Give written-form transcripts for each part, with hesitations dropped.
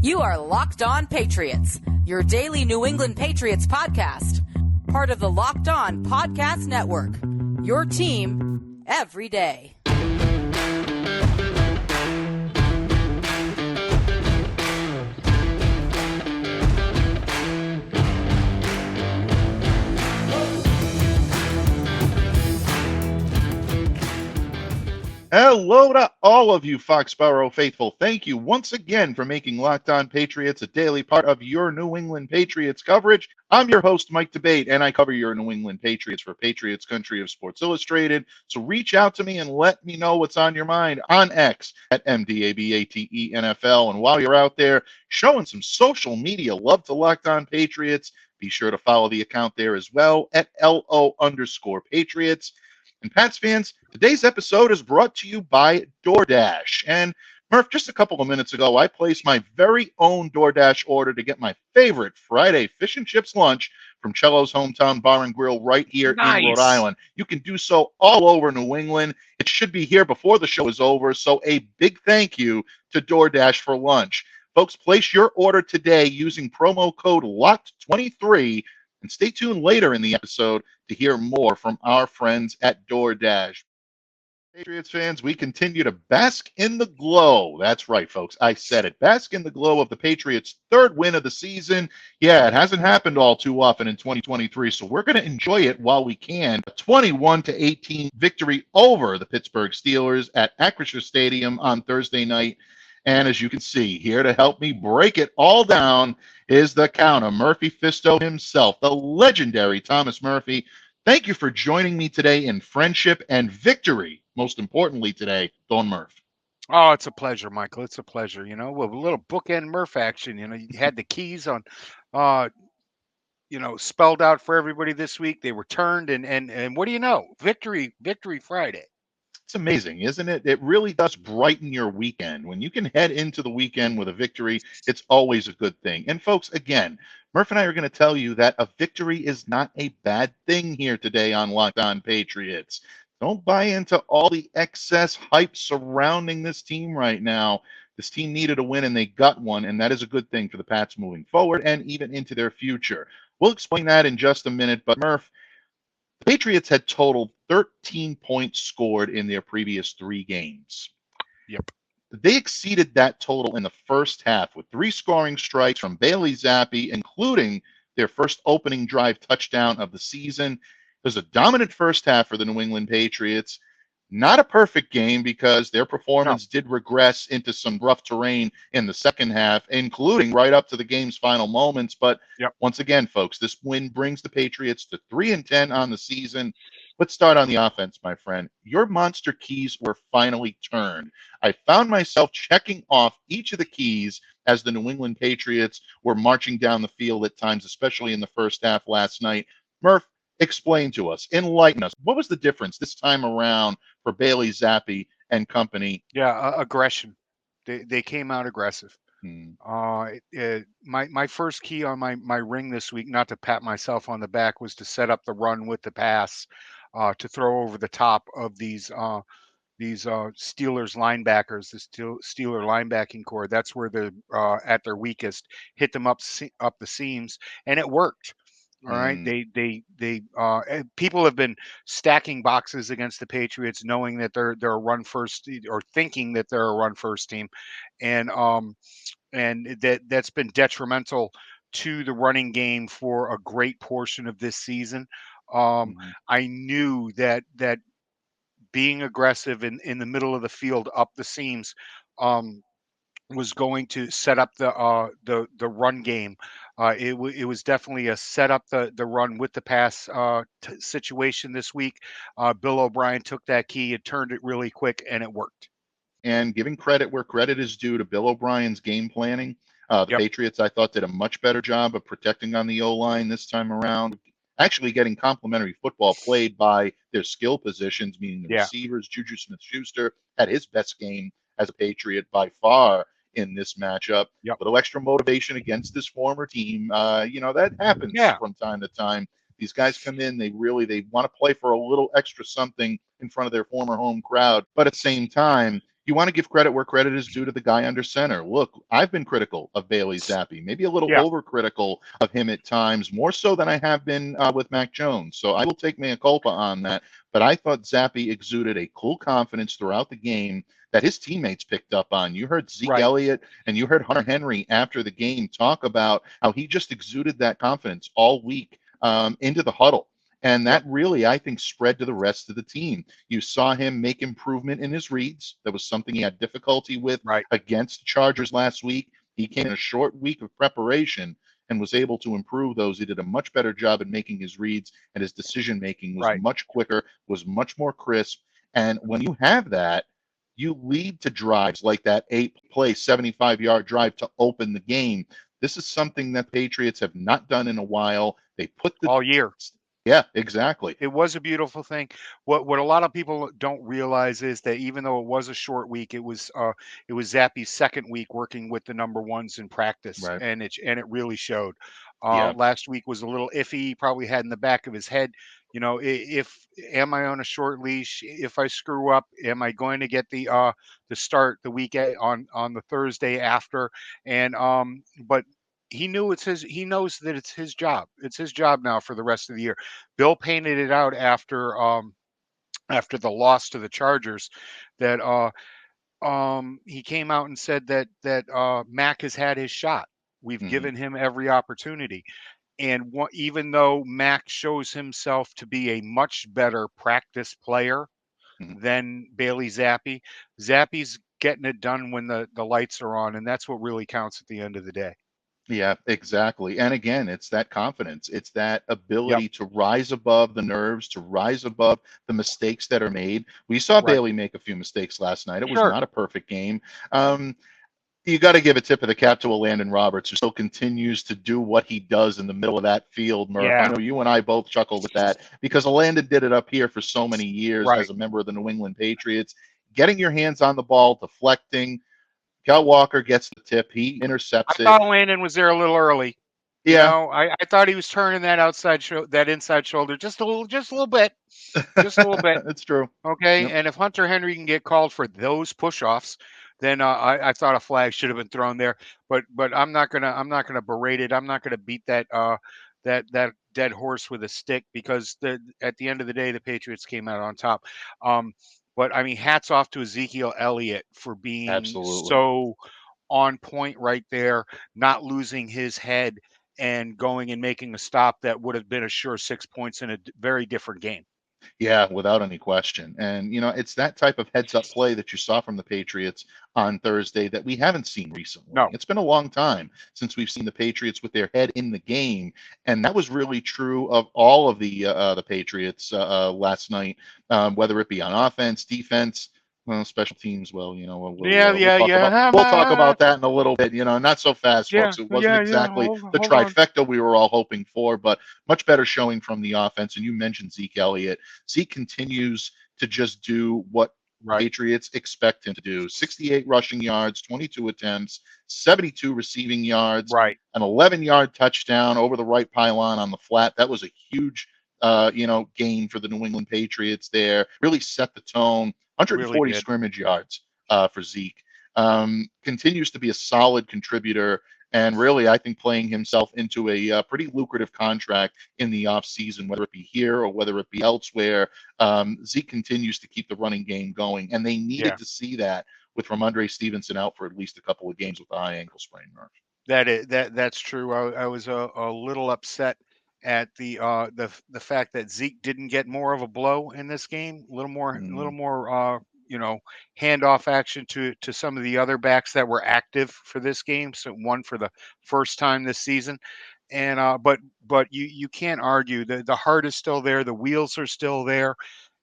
You are Locked On Patriots, your daily New England Patriots podcast. Part of the Locked On Podcast Network, your team every day. Hello to all of you Foxborough faithful. Thank you once again for making Locked On Patriots a daily part of your New England Patriots coverage. I'm your host, Mike Debate, and I cover your New England Patriots for Patriots Country of Sports Illustrated. So reach out to me and let me know what's on your mind on X at MDABATENFL. And while you're out there showing some social media love to Locked On Patriots, be sure to follow the account there as well at LO_Patriots. And Pats fans, today's episode is brought to you by DoorDash. And Murph, just a couple of minutes ago, I placed my very own DoorDash order to get my favorite Friday fish and chips lunch from Cello's Hometown Bar and Grill right here in Rhode Island. You can do so all over New England. It should be here before the show is over. So a big thank you to DoorDash for lunch. Folks, place your order today using promo code LOCKED23. And stay tuned later in the episode to hear more from our friends at DoorDash. Patriots fans, we continue to bask in the glow. That's right, folks. I said it. Bask in the glow of the Patriots' third win of the season. Yeah, it hasn't happened all too often in 2023, so we're going to enjoy it while we can. A 21-18 victory over the Pittsburgh Steelers at Acrisure Stadium on Thursday night. And as you can see, here to help me break it all down is the counter, Murphy Fisto himself, the legendary Thomas Murphy. Thank you for joining me today in friendship and victory. Most importantly today, Don Murph. Oh, it's a pleasure, Michael. It's a pleasure. You know, with a little bookend Murph action. You know, you had the keys on, spelled out for everybody this week. They were turned, and what do you know? Victory Friday. It's amazing, isn't it? It really does brighten your weekend. When you can head into the weekend with a victory, it's always a good thing. And folks, again, Murph and I are going to tell you that a victory is not a bad thing here today on Locked On Patriots. Don't buy into all the excess hype surrounding this team right now. This team needed a win, and they got one, and that is a good thing for the Pats moving forward and even into their future. We'll explain that in just a minute, but Murph, the Patriots had totaled 13 points scored in their previous 3 games. Yep. They exceeded that total in the first half with 3 scoring strikes from Bailey Zappe, including their first opening drive touchdown of the season. It was a dominant first half for the New England Patriots. Not a perfect game because their performance did regress into some rough terrain in the second half, including right up to the game's final moments. But once again, folks, this win brings the Patriots to 3-10 on the season. Let's start on the offense, my friend. Your monster keys were finally turned. I found myself checking off each of the keys as the New England Patriots were marching down the field at times, especially in the first half last night. Murph, explain to us, enlighten us. What was the difference this time around for Bailey Zappe and company? Yeah, aggression. They came out aggressive. My first key on my ring this week, not to pat myself on the back, was to set up the run with the pass, to throw over the top of these Steelers linebackers, the Steeler linebacking core. That's where they're at their weakest. Hit them up the seams, and it worked. All right. People have been stacking boxes against the Patriots, knowing that they're a run first, or thinking that they're a run first team, and that's been detrimental to the running game for a great portion of this season. I knew that being aggressive in the middle of the field up the seams was going to set up the run game. It was definitely a set up the run with the pass situation this week. Bill O'Brien took that key and turned it really quick, and it worked. And giving credit where credit is due to Bill O'Brien's game planning, the Patriots, I thought, did a much better job of protecting on the O-line this time around. Actually getting complimentary football played by their skill positions, meaning the receivers. Juju Smith-Schuster had his best game as a Patriot by far in this matchup. A little extra motivation against this former team. That happens from time to time. These guys come in, they want to play for a little extra something in front of their former home crowd. But at the same time, you want to give credit where credit is due to the guy under center. Look, I've been critical of Bailey Zappe, maybe a little Yeah. overcritical of him at times, more so than I have been with Mac Jones. So I will take mea culpa on that. But I thought Zappe exuded a cool confidence throughout the game that his teammates picked up on. You heard Zeke Right. Elliott and you heard Hunter Henry after the game talk about how he just exuded that confidence all week into the huddle. And that really, I think, spread to the rest of the team. You saw him make improvement in his reads. That was something he had difficulty with Right. against the Chargers last week. He came in a short week of preparation and was able to improve those. He did a much better job at making his reads, and his decision making was Right. much quicker, was much more crisp. And when you have that, you lead to drives like that 8-play, 75-yard drive to open the game. This is something that Patriots have not done in a while. They put the all year. Yeah, exactly. It was a beautiful thing. What a lot of people don't realize is that even though it was a short week, it was Zappe's second week working with the number ones in practice, Right. and it really showed. Yeah. Last week was a little iffy. He probably had in the back of his head, if am I on a short leash? If I screw up, am I going to get the start the weekend on the Thursday after? And but he knows that it's his job. It's his job now for the rest of the year. Bill painted it out after the loss to the Chargers that he came out and said that Mac has had his shot. We've given him every opportunity. And even though Mac shows himself to be a much better practice player than Bailey Zappe, Zappe's getting it done when the lights are on, and that's what really counts at the end of the day. Yeah, exactly. And again, it's that confidence. It's that ability to rise above the nerves, to rise above the mistakes that are made. We saw Bailey make a few mistakes last night. It was not a perfect game. You got to give a tip of the cap to Landon Roberts, who still continues to do what he does in the middle of that field, Murph. Yeah. I know you and I both chuckled at that because Landon did it up here for so many years as a member of the New England Patriots. Getting your hands on the ball, deflecting. Cal Walker gets the tip. He intercepts it. I thought Landon was there a little early. Yeah. I thought he was turning that inside shoulder just a little bit. Just a little bit. It's true. Okay. Yep. And if Hunter Henry can get called for those push-offs, then I thought a flag should have been thrown there. But I'm not gonna berate it. I'm not gonna beat that dead horse with a stick because at the end of the day, the Patriots came out on top. But I mean, hats off to Ezekiel Elliott for being so on point right there, not losing his head and going and making a stop that would have been a sure 6 points in a very different game. Yeah, without any question. And, it's that type of heads-up play that you saw from the Patriots on Thursday that we haven't seen recently. No. It's been a long time since we've seen the Patriots with their head in the game, and that was really true of all of the Patriots last night, whether it be on offense, defense, special teams. Well, we'll talk about that in a little bit. Not so fast, folks. It wasn't exactly the trifecta we were all hoping for, but much better showing from the offense. And you mentioned Zeke Elliott. Zeke continues to just do what Patriots expect him to do. 68 rushing yards, 22 attempts, 72 receiving yards, an 11-yard touchdown over the right pylon on the flat. That was a huge gain for the New England Patriots there. Really set the tone. 140 scrimmage yards for Zeke. Continues to be a solid contributor, and really, I think, playing himself into a pretty lucrative contract in the offseason, whether it be here or whether it be elsewhere. Zeke continues to keep the running game going, and they needed to see that with Ramondre Stevenson out for at least a couple of games with a high ankle sprain. That's true. I was a little upset at the fact that Zeke didn't get more of a blow in this game, a little more handoff action to some of the other backs that were active for this game. So one for the first time this season. And but you can't argue that the heart is still there, the wheels are still there,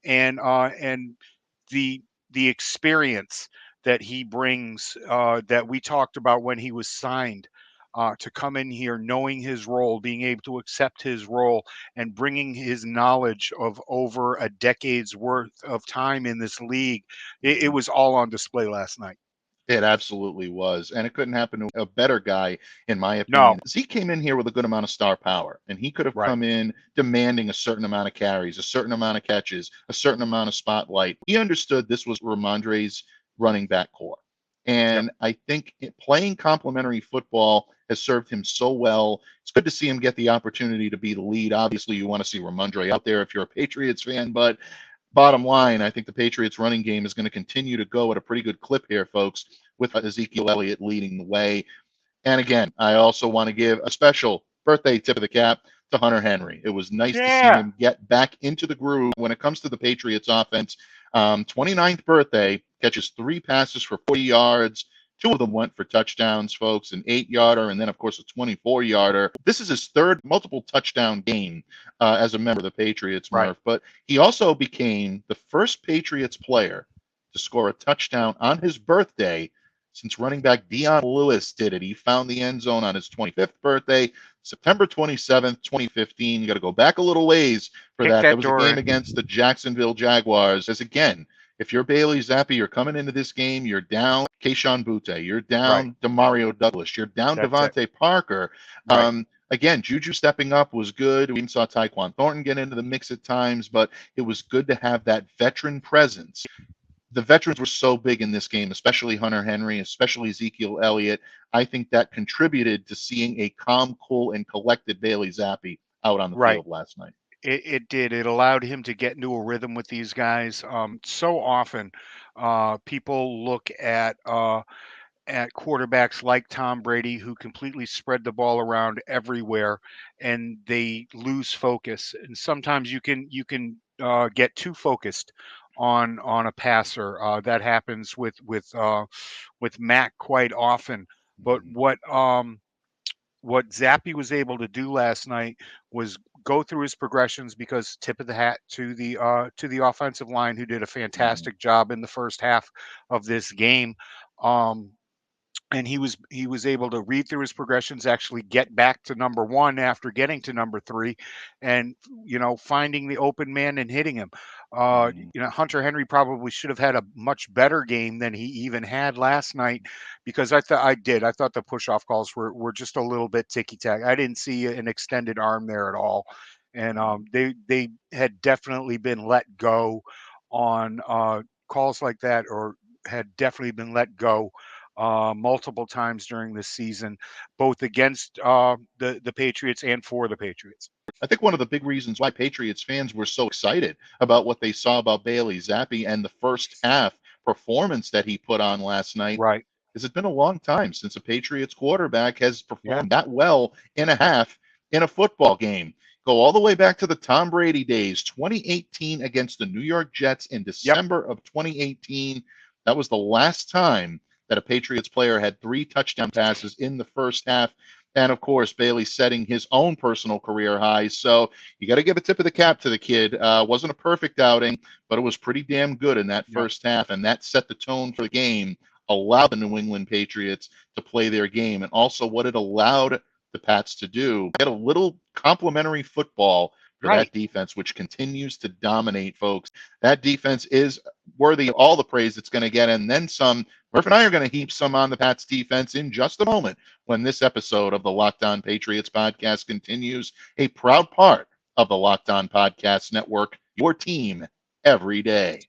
and the experience that he brings that we talked about when he was signed. To come in here knowing his role, being able to accept his role, and bringing his knowledge of over a decade's worth of time in this league. It was all on display last night. It absolutely was. And it couldn't happen to a better guy, in my opinion. No. Zeke came in here with a good amount of star power, and he could have come in demanding a certain amount of carries, a certain amount of catches, a certain amount of spotlight. He understood this was Ramondre's running back core. And I think playing complementary football has served him so well. It's good to see him get the opportunity to be the lead. Obviously, you want to see Ramondre out there if you're a Patriots fan, but bottom line, I think the Patriots running game is going to continue to go at a pretty good clip here, folks, with Ezekiel Elliott leading the way. And again, I also want to give a special birthday tip of the cap to Hunter Henry. It was nice to see him get back into the groove when it comes to the Patriots offense. 29th birthday, catches 3 passes for 40 yards. 2 of them went for touchdowns, folks, an 8-yarder, and then, of course, a 24-yarder. This is his 3rd multiple touchdown game as a member of the Patriots, Murph. But he also became the first Patriots player to score a touchdown on his birthday since running back Dion Lewis did it. He found the end zone on his 25th birthday, September 27th, 2015. You got to go back a little ways for that. That was a game against the Jacksonville Jaguars. As again, if you're Bailey Zappe, you're coming into this game, you're down Kayshon Boutte, you're down Demario Douglas, you're down Devontae Parker. Again, Juju stepping up was good. We saw Tyquan Thornton get into the mix at times, but it was good to have that veteran presence. The veterans were so big in this game, especially Hunter Henry, especially Ezekiel Elliott. I think that contributed to seeing a calm, cool, and collected Bailey Zappe out on the field last night. It did. It allowed him to get into a rhythm with these guys. So often, people look at quarterbacks like Tom Brady, who completely spread the ball around everywhere, and they lose focus. And sometimes you can get too focused on a passer. That happens with Mac quite often. But what Zappe was able to do last night was go through his progressions, because tip of the hat to the offensive line, who did a fantastic job in the first half of this game. And he was able to read through his progressions, actually get back to number 1 after getting to number 3, and finding the open man and hitting him. Hunter Henry probably should have had a much better game than he even had last night, because I thought the push-off calls were just a little bit ticky-tack. I didn't see an extended arm there at all, and they had definitely been let go on calls like that, or had definitely been let go multiple times during this season, both against the Patriots and for the Patriots. I think one of the big reasons why Patriots fans were so excited about what they saw about Bailey Zappe and the first half performance that he put on last night is it's been a long time since a Patriots quarterback has performed that well in a half in a football game. Go all the way back to the Tom Brady days, 2018 against the New York Jets in December of 2018. That was the last time that a Patriots player had 3 touchdown passes in the first half. And of course, Bailey setting his own personal career highs. So you got to give a tip of the cap to the kid. Wasn't a perfect outing, but it was pretty damn good in that first half. And that set the tone for the game, allowed the New England Patriots to play their game. And also what it allowed the Pats to do, get a little complimentary football for that defense, which continues to dominate, folks. That defense is worthy of all the praise it's going to get, and then some. Murph and I are going to heap some on the Pats defense in just a moment when this episode of the Locked On Patriots podcast continues, a proud part of the Locked On Podcast Network, your team every day.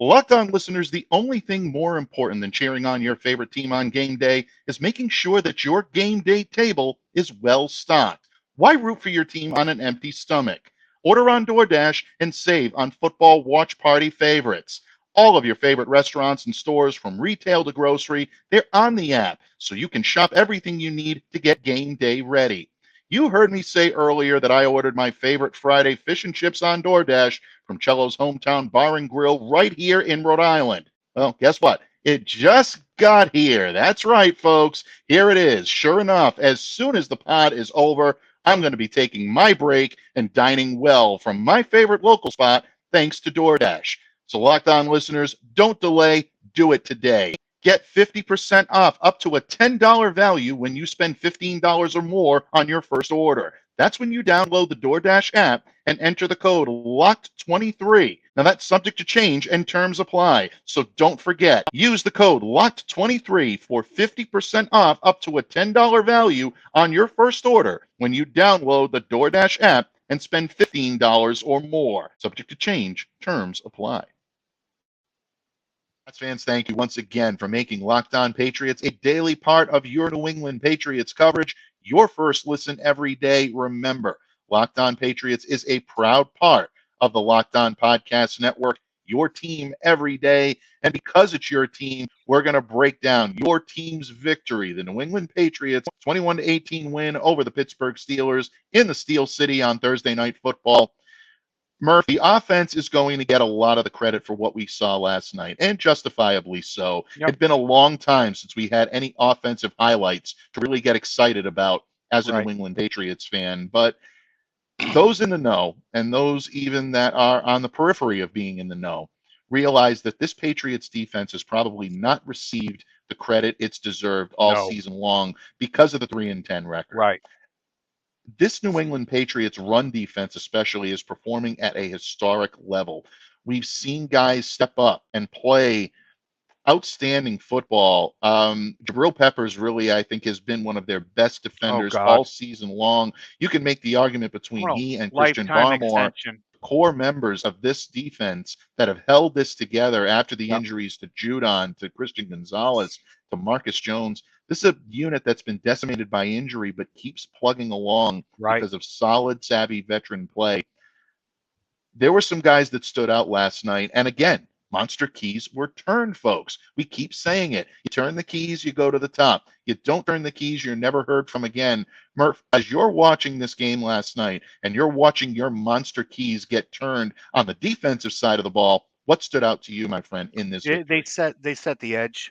Locked On listeners, the only thing more important than cheering on your favorite team on game day is making sure that your game day table is well stocked. Why root for your team on an empty stomach? Order on DoorDash and save on football watch party favorites. All of your favorite restaurants and stores, from retail to grocery, they're on the app, so you can shop everything you need to get game day ready. You heard me say earlier that I ordered my favorite Friday fish and chips on DoorDash from Cello's hometown bar and grill right here in Rhode Island. Well, guess what? It just got here. That's right, folks. Here it is. Sure enough, as soon as the pod is over, I'm going to be taking my break and dining well from my favorite local spot, thanks to DoorDash. So Locked On listeners, don't delay. Do it today. Get 50% off up to a $10 value when you spend $15 or more on your first order. That's when you download the DoorDash app and enter the code LOCKED23. Now that's subject to change and terms apply. So don't forget, use the code LOCKED23 for 50% off up to a $10 value on your first order when you download the DoorDash app and spend $15 or more. Subject to change. Terms apply. Pats fans, thank you once again for making Locked On Patriots a daily part of your New England Patriots coverage. Your first listen every day. Remember, Locked On Patriots is a proud part of the Locked On Podcast Network, your team every day. And because it's your team, we're going to break down your team's victory. The New England Patriots 21-18 win over the Pittsburgh Steelers in the Steel City on Thursday Night Football. Murph, the offense is going to get a lot of the credit for what we saw last night, and justifiably so. Yep. It's been a long time since we had any offensive highlights to really get excited about as a Right. New England Patriots fan. But those in the know, and those even that are on the periphery of being in the know, realize that this Patriots defense has probably not received the credit it's deserved all No. season long because of the 3-10 record. Right. This New England Patriots run defense especially is performing at a historic level. We've seen guys step up and play outstanding football. Jabril Peppers really, I think, has been one of their best defenders all season long. You can make the argument between he and Christian Barmore, core members of this defense that have held this together after the injuries to Judon, to Christian Gonzalez, to Marcus Jones. This is a unit that's been decimated by injury, but keeps plugging along because of solid, savvy veteran play. There were some guys that stood out last night. And again, monster keys were turned, folks. We keep saying it. You turn the keys, you go to the top. You don't turn the keys, you're never heard from again. Murph, as you're watching this game last night and you're watching your monster keys get turned on the defensive side of the ball, what stood out to you, my friend, in this? They set the edge.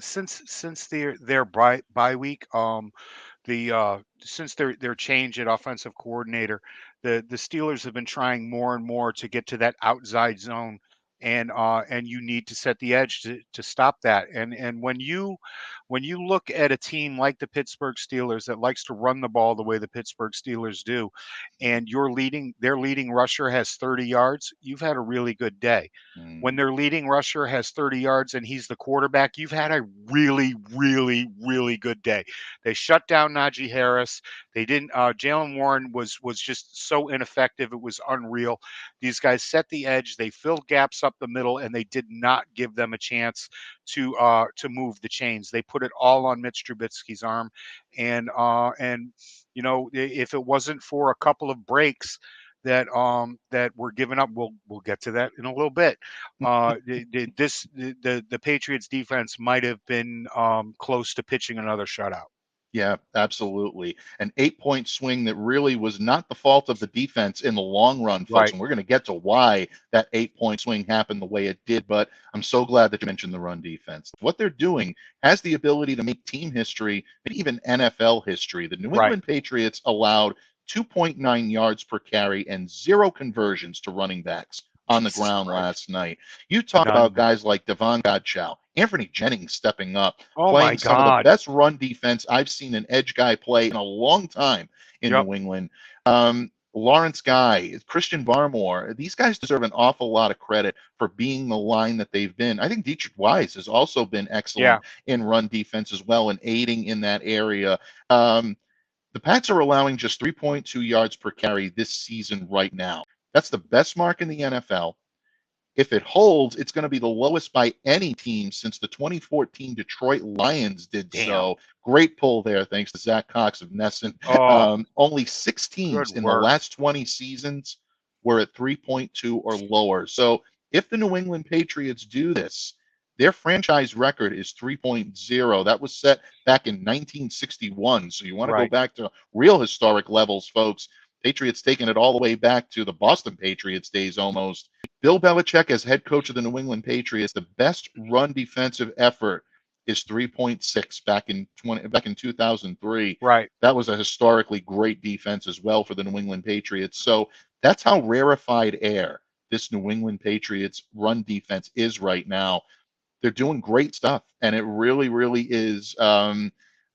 Since their bye week, since their change at offensive coordinator, the Steelers have been trying more and more to get to that outside zone, and you need to set the edge to stop that. And when you look at a team like the Pittsburgh Steelers that likes to run the ball the way the Pittsburgh Steelers do, and their leading rusher has 30 yards, you've had a really good day. When their leading rusher has 30 yards and he's the quarterback, you've had a really, really, really good day. They shut down Najee Harris. They didn't. Jalen Warren was just so ineffective. It was unreal. These guys set the edge. They filled gaps up the middle, and they did not give them a chance to move the chains. They put it all on Mitch Trubisky's arm, and you know, if it wasn't for a couple of breaks that were given up, we'll get to that in a little bit. The Patriots defense might have been close to pitching another shutout. Yeah, absolutely. An 8-point swing that really was not the fault of the defense in the long run, folks. And we're going to get to why that 8-point swing happened the way it did. But I'm so glad that you mentioned the run defense. What they're doing has the ability to make team history and even NFL history. The New England Patriots allowed 2.9 yards per carry and 0 conversions to running backs on the ground last night. You talk about guys like Devon Godchow, Anthony Jennings stepping up, playing some of the best run defense I've seen an edge guy play in a long time in New England. Lawrence Guy, Christian Barmore, these guys deserve an awful lot of credit for being the line that they've been. I think Dietrich Wise has also been excellent in run defense as well and aiding in that area. The Pats are allowing just 3.2 yards per carry this season right now. That's the best mark in the NFL. If it holds, it's going to be the lowest by any team since the 2014 Detroit Lions did so. Great pull there, thanks to Zach Cox of Nesson. Only 6 teams in the last 20 seasons were at 3.2 or lower. So if the New England Patriots do this, their franchise record is 3.0. That was set back in 1961. So you want to go back to real historic levels, folks. Patriots taking it all the way back to the Boston Patriots days almost. Bill Belichick as head coach of the New England Patriots, the best run defensive effort is 3.6 back in 2003. That was a historically great defense as well for the New England Patriots. So that's how rarefied air this New England Patriots run defense is right now. They're doing great stuff, and it really, really is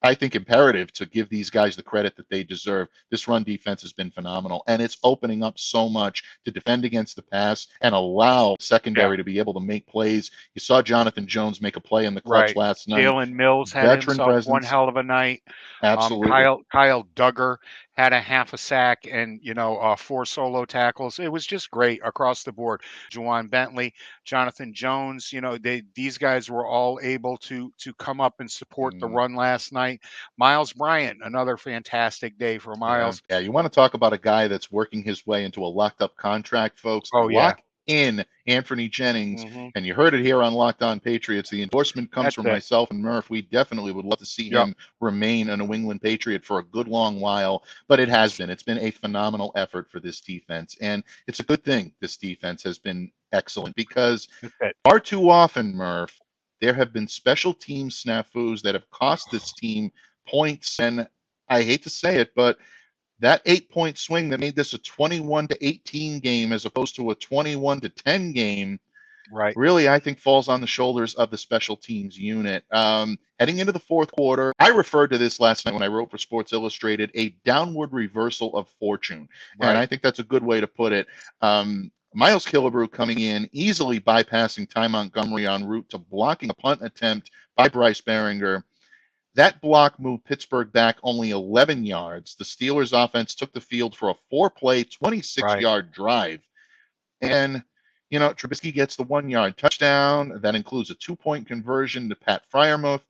I think imperative to give these guys the credit that they deserve. This run defense has been phenomenal, and it's opening up so much to defend against the pass and allow secondary to be able to make plays. You saw Jonathan Jones make a play in the clutch last night. Jalen Mills had himself one hell of a night. Absolutely. Kyle Duggar had a half a sack and 4 solo tackles. It was just great across the board. Juwan Bentley, Jonathan Jones, these guys were all able to come up and support the run last night. Miles Bryant, another fantastic day for Miles. Yeah, you want to talk about a guy that's working his way into a locked up contract, folks. Oh yeah. Lock in Anthony Jennings, and you heard it here on Locked On Patriots. The endorsement comes from myself and Murph. We definitely would love to see him remain a New England Patriot for a good long while, but it's been a phenomenal effort for this defense, and it's a good thing this defense has been excellent, because far too often, Murph, there have been special team snafus that have cost this team points, and I hate to say it, but that 8-point swing that made this a 21-18 game as opposed to a 21-10 game, really, I think, falls on the shoulders of the special teams unit. Heading into the fourth quarter, I referred to this last night when I wrote for Sports Illustrated, a downward reversal of fortune. And I think that's a good way to put it. Miles Killebrew coming in, easily bypassing Ty Montgomery en route to blocking a punt attempt by Bryce Behringer. That block moved Pittsburgh back only 11 yards. The Steelers offense took the field for a 4-play, 26-yard drive. And, Trubisky gets the 1-yard touchdown. That includes a 2-point conversion to Pat Freiermuth.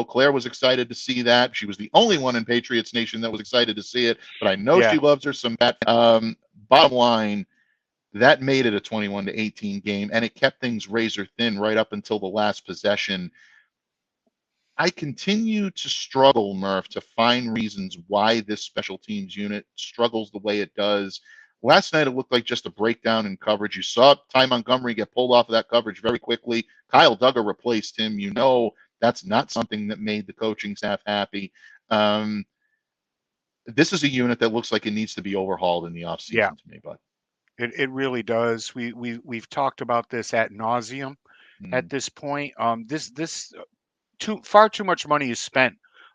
Claire was excited to see that. She was the only one in Patriots Nation that was excited to see it, but I know she loves her some Pat. Bottom line, that made it a 21-18 game, and it kept things razor thin right up until the last possession. I continue to struggle, Murph, to find reasons why this special teams unit struggles the way it does. Last night, it looked like just a breakdown in coverage. You saw Ty Montgomery get pulled off of that coverage very quickly. Kyle Duggar replaced him. That's not something that made the coaching staff happy. This is a unit that looks like it needs to be overhauled in the offseason to me, bud. It really does. We've talked about this ad nauseum at this point. Far too much money is spent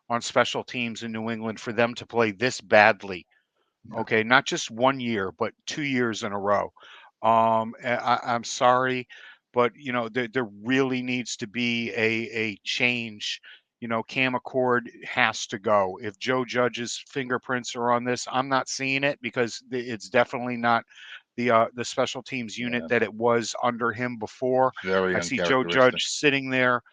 on special teams in New England for them to play this badly. Okay, not just 1 year, but 2 years in a row. I'm sorry, but there really needs to be a change. Cam Accord has to go. If Joe Judge's fingerprints are on this, I'm not seeing it, because it's definitely not the special teams unit that it was under him before. I see Joe Judge sitting there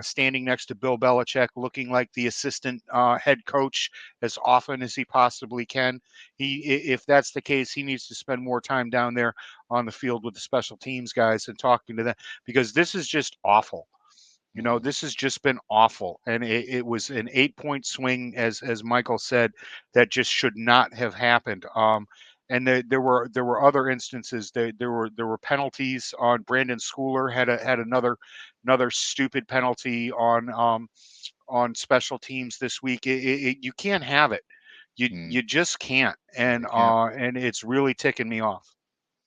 standing next to Bill Belichick, looking like the assistant head coach as often as he possibly can. If that's the case, he needs to spend more time down there on the field with the special teams guys and talking to them, because this is just awful. This has just been awful, and it was an 8-point swing, as Michael said, that just should not have happened. And there were other instances. There were penalties on. Brandon Schooler had another stupid penalty on special teams this week. You can't have it. You just can't. And it's really ticking me off.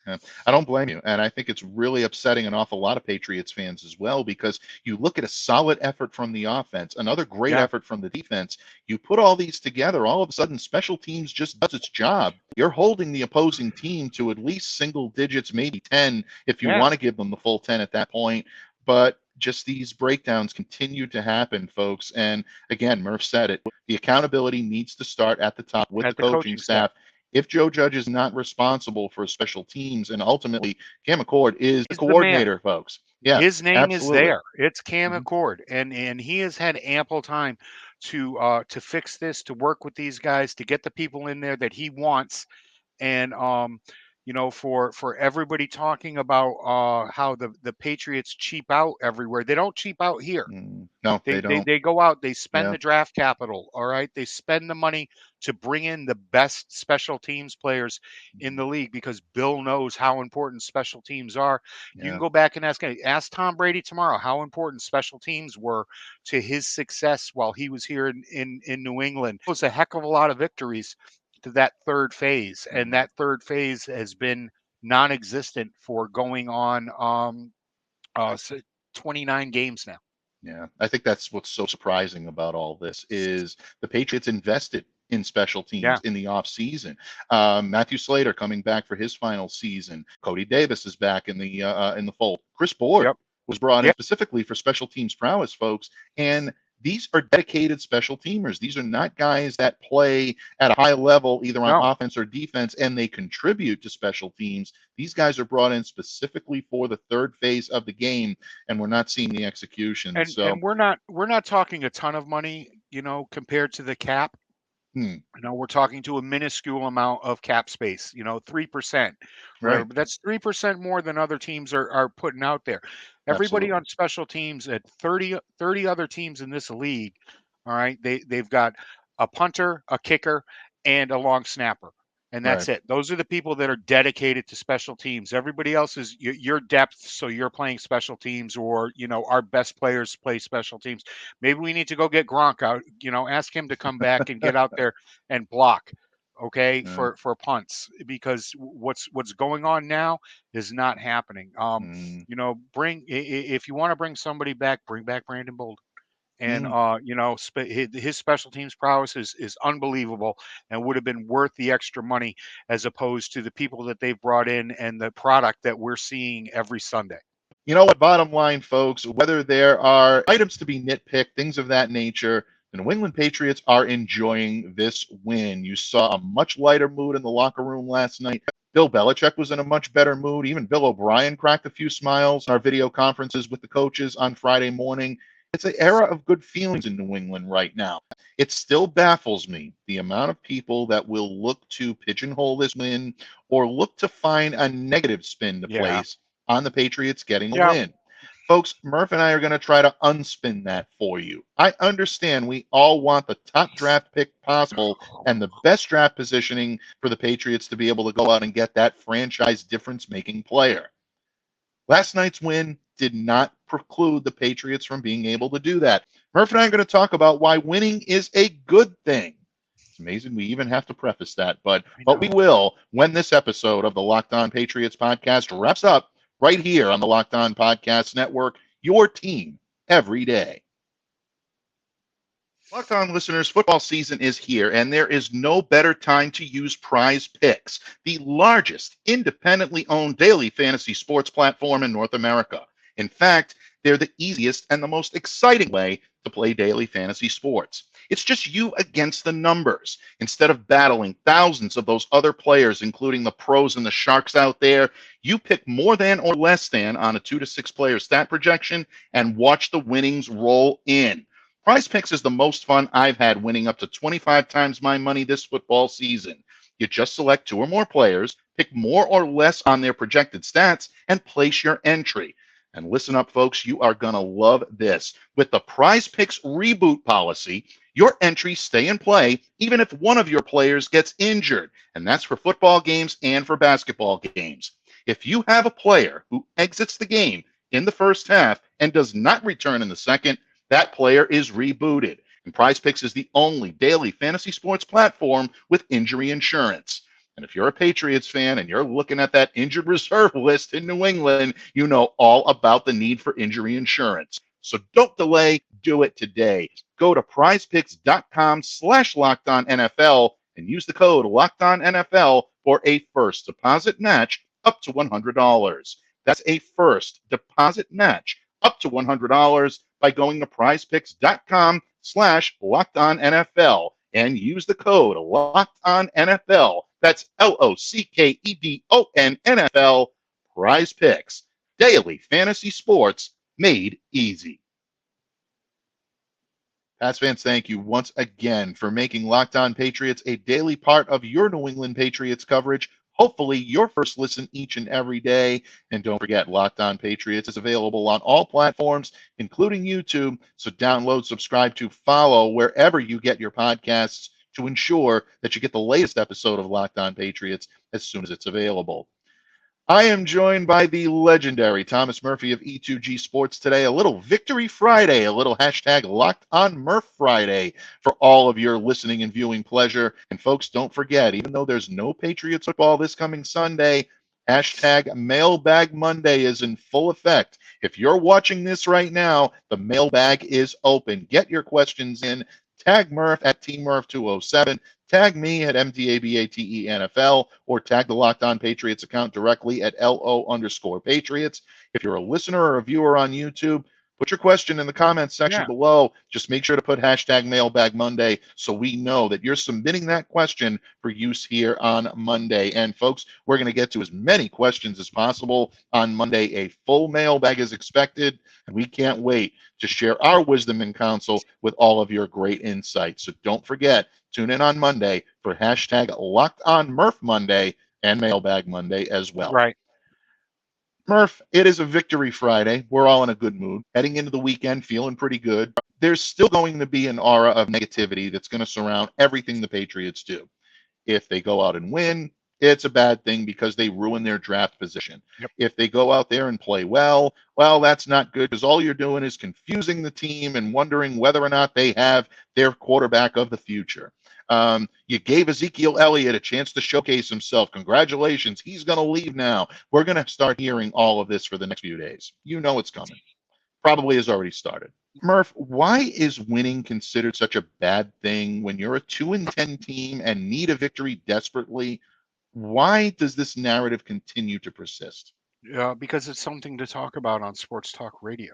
I don't blame you. And I think it's really upsetting an awful lot of Patriots fans as well, because you look at a solid effort from the offense, another great effort from the defense. You put all these together, all of a sudden special teams just does its job. You're holding the opposing team to at least single digits, maybe 10, if you want to give them the full 10 at that point. But just these breakdowns continue to happen, folks. And again, Murph said it. The accountability needs to start at the top with the coaching staff. If Joe Judge is not responsible for special teams, and ultimately Cam Accord is the coordinator, folks. Yeah, his name is there. It's Cam Accord, and he has had ample time to fix this, to work with these guys, to get the people in there that he wants, and for everybody talking about how the Patriots cheap out everywhere. They don't cheap out here. No, they don't. They go out, they spend the draft capital, all right? They spend the money to bring in the best special teams players in the league, because Bill knows how important special teams are. You can go back and ask Tom Brady tomorrow how important special teams were to his success while he was here in New England. It was a heck of a lot of victories to that third phase, and that third phase has been non-existent for going on 29 games now. Yeah, I think that's what's so surprising about all this is the Patriots invested in special teams in the offseason. Matthew Slater coming back for his final season. Cody Davis is back in the fold. Chris Board was brought in specifically for special teams prowess, folks, and these are dedicated special teamers. These are not guys that play at a high level, either on offense or defense, and they contribute to special teams. These guys are brought in specifically for the third phase of the game, and we're not seeing the execution. And we're not talking a ton of money, compared to the cap. We're talking to a minuscule amount of cap space, 3%, right? But that's 3% more than other teams are putting out there. Everybody Absolutely. on special teams at 30 other teams in this league, all right, they've got a punter, a kicker, and a long snapper. And that's Right. it. Those are the people that are dedicated to special teams. Everybody else is your depth, so you're playing special teams, or our best players play special teams. Maybe we need to go get Gronk out. Ask him to come back and get out there and block, okay, for punts, because what's going on now is not happening. If you want to bring somebody back, bring back Brandon Bolden. And his special teams prowess is unbelievable, and would have been worth the extra money, as opposed to the people that they've brought in and the product that we're seeing every Sunday. You know what? Bottom line, folks, whether there are items to be nitpicked, things of that nature, the New England Patriots are enjoying this win. You saw a much lighter mood in the locker room last night. Bill Belichick was in a much better mood. Even Bill O'Brien cracked a few smiles in our video conferences with the coaches on Friday morning. It's an era of good feelings in New England right now. It still baffles me the amount of people that will look to pigeonhole this win or look to find a negative spin to place on the Patriots getting a win. Folks, Murph and I are going to try to unspin that for you. I understand we all want the top draft pick possible and the best draft positioning for the Patriots to be able to go out and get that franchise difference-making player. Last night's win did not preclude the Patriots from being able to do that. Murph and I are going to talk about why winning is a good thing. It's amazing we even have to preface that, but we will when this episode of the Locked On Patriots podcast wraps up right here on the Locked On Podcast Network, your team every day. Locked On listeners, football season is here, and there is no better time to use PrizePicks, the largest independently owned daily fantasy sports platform in North America. In fact, they're the easiest and the most exciting way to play daily fantasy sports. It's just you against the numbers. Instead of battling thousands of those other players, including the pros and the sharks out there, you pick more than or less than on a 2 to 6 player stat projection and watch the winnings roll in. PrizePicks is the most fun I've had, winning up to 25 times my money this football season. You just select 2 or more players, pick more or less on their projected stats, and place your entry. And listen up, folks, you are going to love this. With the PrizePicks reboot policy, your entries stay in play even if one of your players gets injured. And that's for football games and for basketball games. If you have a player who exits the game in the first half and does not return in the second, that player is rebooted. And PrizePicks is the only daily fantasy sports platform with injury insurance. And if you're a Patriots fan and you're looking at that injured reserve list in New England, you know all about the need for injury insurance. So don't delay, do it today. Go to prizepicks.com/LockedOnNFL and use the code LockedOnNFL for a first deposit match up to $100. That's a first deposit match up to $100 by going to prizepicks.com/LockedOnNFL and use the code LockedOnNFL. That's LOCKEDON NFL. PrizePicks, daily fantasy sports made easy. Pats fans, thank you once again for making Locked On Patriots a daily part of your New England Patriots coverage. Hopefully, your first listen each and every day. And don't forget, Locked On Patriots is available on all platforms, including YouTube. So download, subscribe to, follow wherever you get your podcasts to ensure that you get the latest episode of Locked On Patriots as soon as it's available. I am joined by the legendary Thomas Murphy of E2G Sports today. A little Victory Friday, a little hashtag Locked On Murph Friday for all of your listening and viewing pleasure. And folks, don't forget, even though there's no Patriots football this coming Sunday, hashtag Mailbag Monday is in full effect. If you're watching this right now, the mailbag is open. Get your questions in. Tag Murph at TMurph207. Tag me at MDABATENFL, or tag the Locked On Patriots account directly at LO_Patriots. If you're a listener or a viewer on YouTube, Put your question in the comments section Yeah. below. Just make sure to put hashtag Mailbag Monday so we know that you're submitting that question for use here on Monday. And folks, we're going to get to as many questions as possible on Monday. A full mailbag is expected, and we can't wait to share our wisdom and counsel with all of your great insights. So don't forget, tune in on Monday for hashtag Locked On Murph Monday and Mailbag Monday as well. Right. Murph, it is a victory Friday. We're all in a good mood. Heading into the weekend, feeling pretty good. There's still going to be an aura of negativity that's going to surround everything the Patriots do. If they go out and win, it's a bad thing because they ruin their draft position. Yep. If they go out there and play well, that's not good because all you're doing is confusing the team and wondering whether or not they have their quarterback of the future. You gave Ezekiel Elliott a chance to showcase himself. Congratulations. He's going to leave now. We're going to start hearing all of this for the next few days. You know it's coming. Probably has already started. Murph, why is winning considered such a bad thing when you're a 2-10 team and need a victory desperately? Why does this narrative continue to persist? Because it's something to talk about on sports talk radio.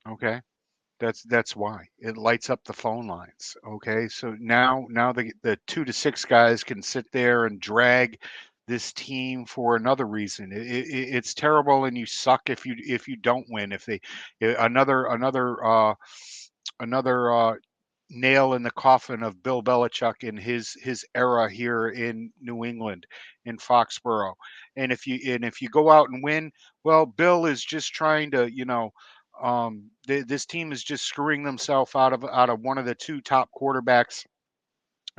Okay. That's why it lights up the phone lines. Okay, so now the 2 to 6 guys can sit there and drag this team for another reason. It's terrible, and you suck if you don't win. If they another nail in the coffin of Bill Belichick in his era here in New England, in Foxborough. And if you go out and win, well, Bill is just trying to, this team is just screwing themselves out of one of the 2 top quarterbacks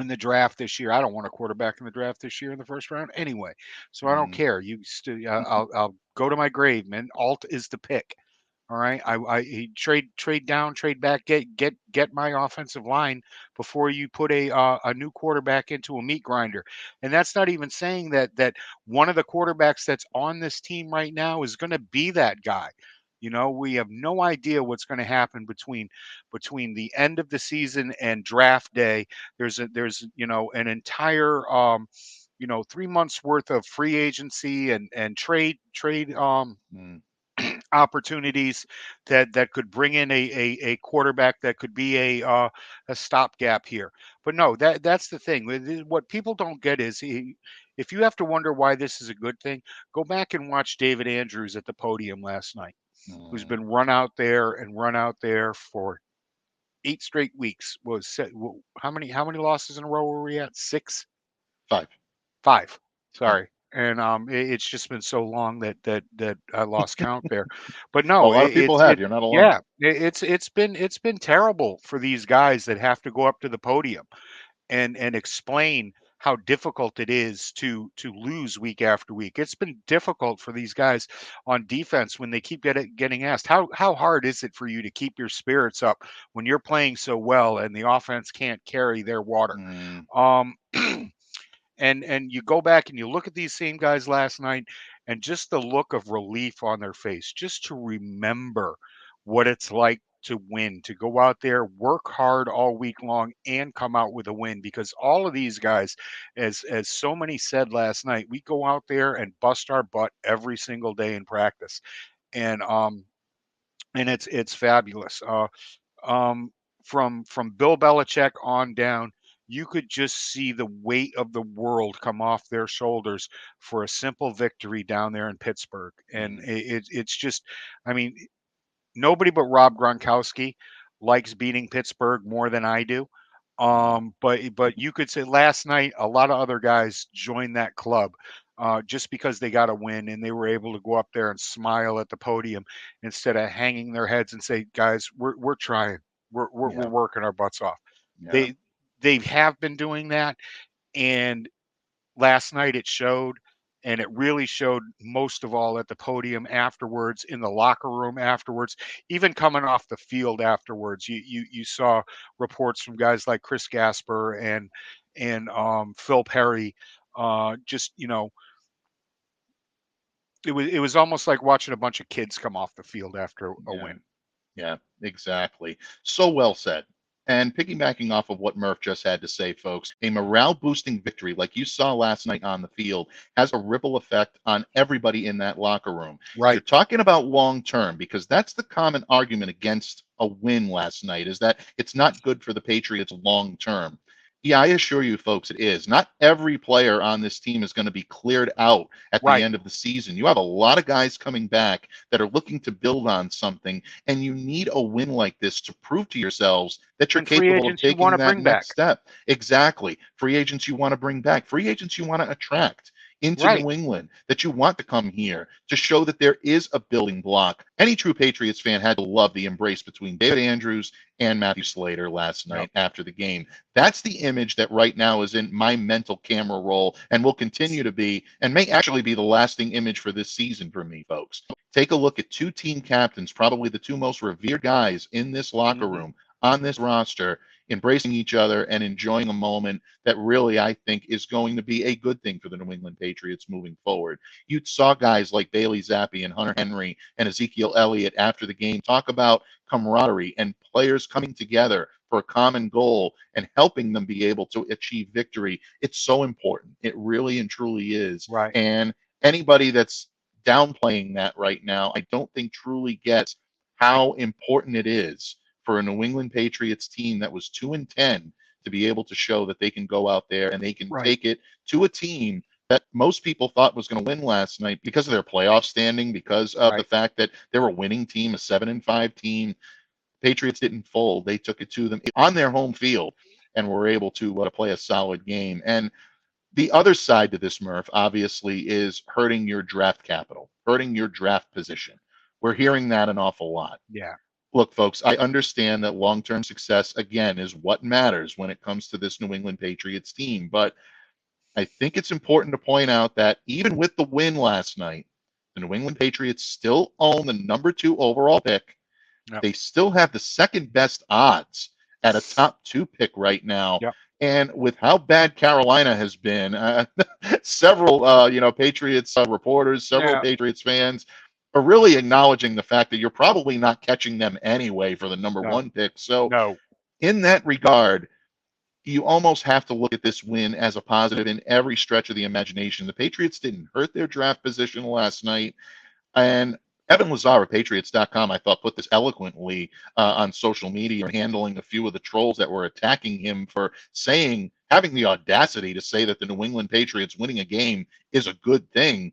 in the draft this year. I don't want a quarterback in the draft this year in the first round anyway, so I don't care. I'll go to my grave, man. Alt is the pick. All right, I trade down, trade back, get my offensive line before you put a new quarterback into a meat grinder. And that's not even saying that one of the quarterbacks that's on this team right now is going to be that guy. We have no idea what's going to happen between the end of the season and draft day. There's an entire 3 months worth of free agency and trade opportunities that could bring in a quarterback that could be a stopgap here. But no, that's the thing. What people don't get is if you have to wonder why this is a good thing, go back and watch David Andrews at the podium last night, who's been run out there for 8 straight weeks. How many losses in a row were we at? 6? 5. 5. Sorry. And it's just been so long that I lost count there. But A no, lot of people have. You're not alone. yeah, it's been terrible for these guys that have to go up to the podium and explain how difficult it is to lose week after week. It's been difficult for these guys on defense when they keep getting asked how hard is it for you to keep your spirits up when you're playing so well and the offense can't carry their water. And you go back and you look at these same guys last night and just the look of relief on their face, just to remember what it's like to win, to go out there, work hard all week long and come out with a win. Because all of these guys, as so many said last night, we go out there and bust our butt every single day in practice. And it's fabulous. From Bill Belichick on down, you could just see the weight of the world come off their shoulders for a simple victory down there in Pittsburgh. And it's just, I mean, nobody but Rob Gronkowski likes beating Pittsburgh more than I do. But you could say last night a lot of other guys joined that club just because they got a win and they were able to go up there and smile at the podium instead of hanging their heads and say, "Guys, we're trying, we're working our butts off." Yeah. They have been doing that, and last night it showed. And it really showed most of all at the podium afterwards, in the locker room afterwards, even coming off the field afterwards. You saw reports from guys like Chris Gasper and Phil Perry. Just it was almost like watching a bunch of kids come off the field after a win. Yeah, exactly. So well said. And piggybacking off of what Murph just had to say, folks, a morale-boosting victory like you saw last night on the field has a ripple effect on everybody in that locker room. Right. You're talking about long-term, because that's the common argument against a win last night, is that it's not good for the Patriots long-term. Yeah, I assure you, folks, it is. Not every player on this team is going to be cleared out at the Right. end of the season. You have a lot of guys coming back that are looking to build on something, and you need a win like this to prove to yourselves that you're And free capable of agents you taking wanna that bring next back. step. Exactly. Free agents you want to bring back. Free agents you want to attract into Right. New England, that you want to come here to show that there is a building block. Any true Patriots fan had to love the embrace between David Andrews and Matthew Slater last night after the game. That's the image that right now is in my mental camera roll and will continue to be, and may actually be the lasting image for this season for me, folks. Take a look at two team captains, probably the two most revered guys in this locker room, on this roster, embracing each other and enjoying a moment that really, I think, is going to be a good thing for the New England Patriots moving forward. You saw guys like Bailey Zappe and Hunter Henry and Ezekiel Elliott after the game talk about camaraderie and players coming together for a common goal and helping them be able to achieve victory. It's so important. It really and truly is. Right. And anybody that's downplaying that right now, I don't think truly gets how important it is for a New England Patriots team that was 2-10 to be able to show that they can go out there and they can take it to a team that most people thought was going to win last night because of their playoff standing, because of the fact that they're a winning team, a 7-5 team. Patriots didn't fold. They took it to them on their home field and were able to play a solid game. And the other side to this, Murph, obviously, is hurting your draft capital, hurting your draft position. We're hearing that an awful lot. Yeah. Look, folks, I understand that long-term success, again, is what matters when it comes to this New England Patriots team. But I think it's important to point out that even with the win last night, the New England Patriots still own the number 2 overall pick. Yep. They still have the second best odds at a top 2 pick right now. Yep. And with how bad Carolina has been, several, Patriots reporters, several Patriots fans are really acknowledging the fact that you're probably not catching them anyway for the number 1 pick. So in that regard, you almost have to look at this win as a positive in every stretch of the imagination. The Patriots didn't hurt their draft position last night. And Evan Lazar of Patriots.com, I thought, put this eloquently on social media, handling a few of the trolls that were attacking him for having the audacity to say that the New England Patriots winning a game is a good thing.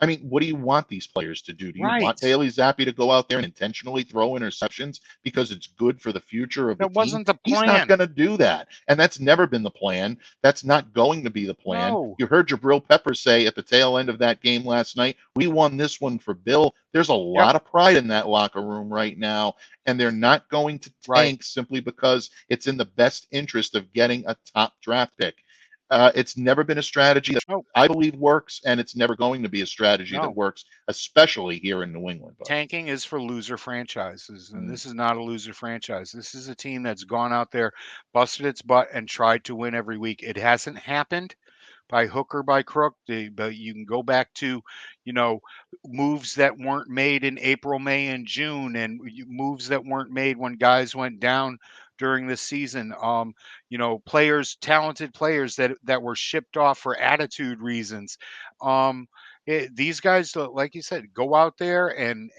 I mean, what do you want these players to do? Do you want Bailey Zappe to go out there and intentionally throw interceptions because it's good for the future of the team? That wasn't the plan. He's not going to do that. And that's never been the plan. That's not going to be the plan. No. You heard Jabril Peppers say at the tail end of that game last night, we won this one for Bill. There's a lot of pride in that locker room right now, and they're not going to tank simply because it's in the best interest of getting a top draft pick. It's never been a strategy that I believe works, and it's never going to be a strategy that works, especially here in New England. Tanking is for loser franchises, and this is not a loser franchise. This is a team that's gone out there, busted its butt, and tried to win every week. It hasn't happened by hook or by crook, but you can go back to, moves that weren't made in April, May, and June, and moves that weren't made when guys went down during the season. Talented players that were shipped off for attitude reasons. These guys, like you said, go out there and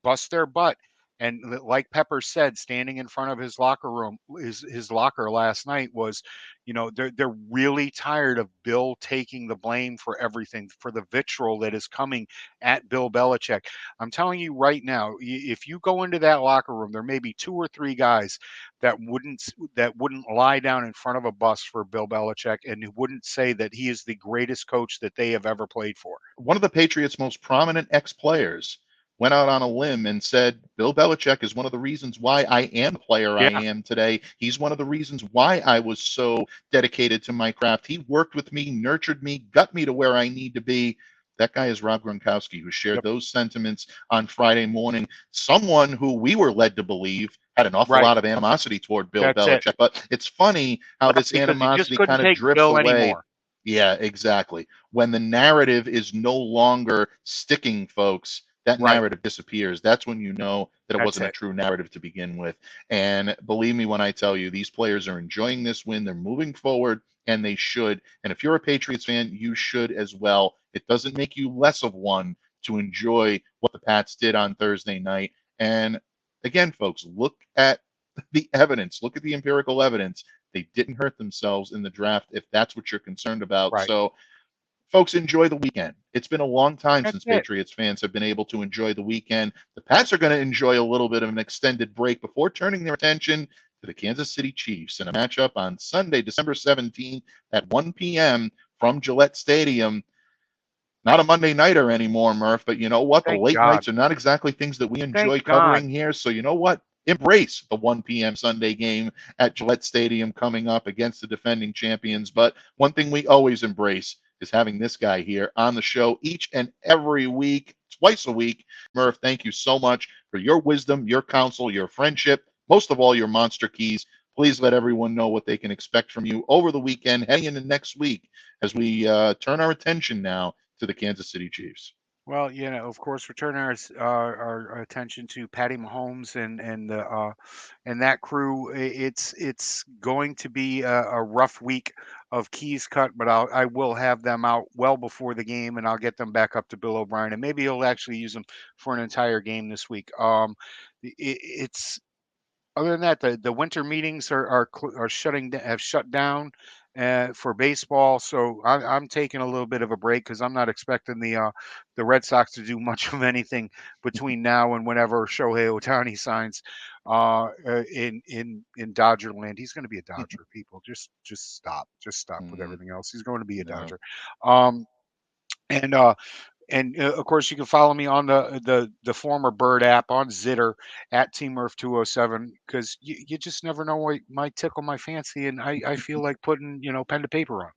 bust their butt. And like Pepper said, standing in front of his locker room, his locker last night was, they're really tired of Bill taking the blame for everything, for the vitriol that is coming at Bill Belichick. I'm telling you right now, if you go into that locker room, there may be 2 or 3 guys that wouldn't lie down in front of a bus for Bill Belichick and who wouldn't say that he is the greatest coach that they have ever played for. One of the Patriots' most prominent ex-players went out on a limb and said, Bill Belichick is one of the reasons why I am the player I am today. He's one of the reasons why I was so dedicated to my craft. He worked with me, nurtured me, got me to where I need to be. That guy is Rob Gronkowski, who shared those sentiments on Friday morning. Someone who we were led to believe had an awful lot of animosity toward Bill Belichick. But it's funny how this animosity kind of drifts away. Anymore. Yeah, exactly. When the narrative is no longer sticking, folks, that Right. narrative disappears. That's when you know that it That's wasn't a it. true narrative to begin with. And believe me when I tell you, these players are enjoying this win. They're moving forward, and they should. And if you're a Patriots fan, you should as well. It doesn't make you less of one to enjoy what the Pats did on Thursday night. And again, folks, look at the evidence. Look at the empirical evidence. They didn't hurt themselves in the draft if that's what you're concerned about. Right. So folks, enjoy the weekend. It's been a long time That's since it. Patriots fans have been able to enjoy the weekend. The Pats are going to enjoy a little bit of an extended break before turning their attention to the Kansas City Chiefs in a matchup on Sunday, December 17th at 1 p.m. from Gillette Stadium. Not a Monday nighter anymore, Murph, but you know what? The Thank late God. nights are not exactly things that we enjoy Thank God. covering here. So you know what? Embrace the 1 p.m. Sunday game at Gillette Stadium coming up against the defending champions. But one thing we always embrace is having this guy here on the show each and every week, twice a week. Murph, thank you so much for your wisdom, your counsel, your friendship, most of all, your monster keys. Please let everyone know what they can expect from you over the weekend, heading into next week as we turn our attention now to the Kansas City Chiefs. Well, of course, we turn our attention to Patty Mahomes and that crew. It's going to be a rough week of keys cut, but I will have them out well before the game, and I'll get them back up to Bill O'Brien, and maybe he'll actually use them for an entire game this week. It's other than that, the winter meetings are have shut down for baseball. So I'm taking a little bit of a break because I'm not expecting the Red Sox to do much of anything between now and whenever Shohei Ohtani signs in Dodger land. He's going to be a Dodger. People just stop with everything else. He's going to be a Dodger. And of course, you can follow me on the former Bird app on Zitter at TeamMurph207 because you just never know what might tickle my fancy, and I feel like putting pen to paper on.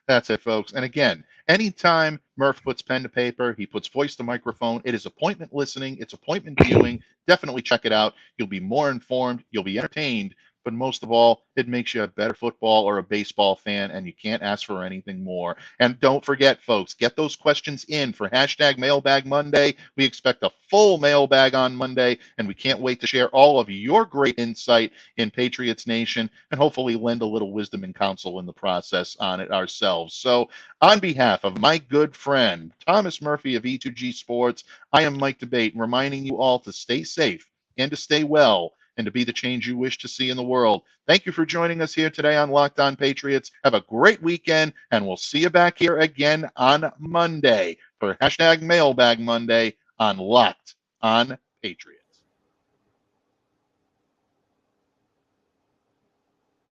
That's it, folks. And again, anytime Murph puts pen to paper, he puts voice to microphone. It is appointment listening. It's appointment viewing. Definitely check it out. You'll be more informed. You'll be entertained. But most of all, it makes you a better football or a baseball fan, and you can't ask for anything more. And don't forget, folks, get those questions in for hashtag Mailbag Monday. We expect a full mailbag on Monday, and we can't wait to share all of your great insight in Patriots Nation and hopefully lend a little wisdom and counsel in the process on it ourselves. So on behalf of my good friend, Thomas Murphy of E2G Sports, I am Mike Debate, reminding you all to stay safe and to stay well and to be the change you wish to see in the world. Thank you for joining us here today on Locked On Patriots. Have a great weekend, and we'll see you back here again on Monday for hashtag Mailbag Monday on Locked On Patriots.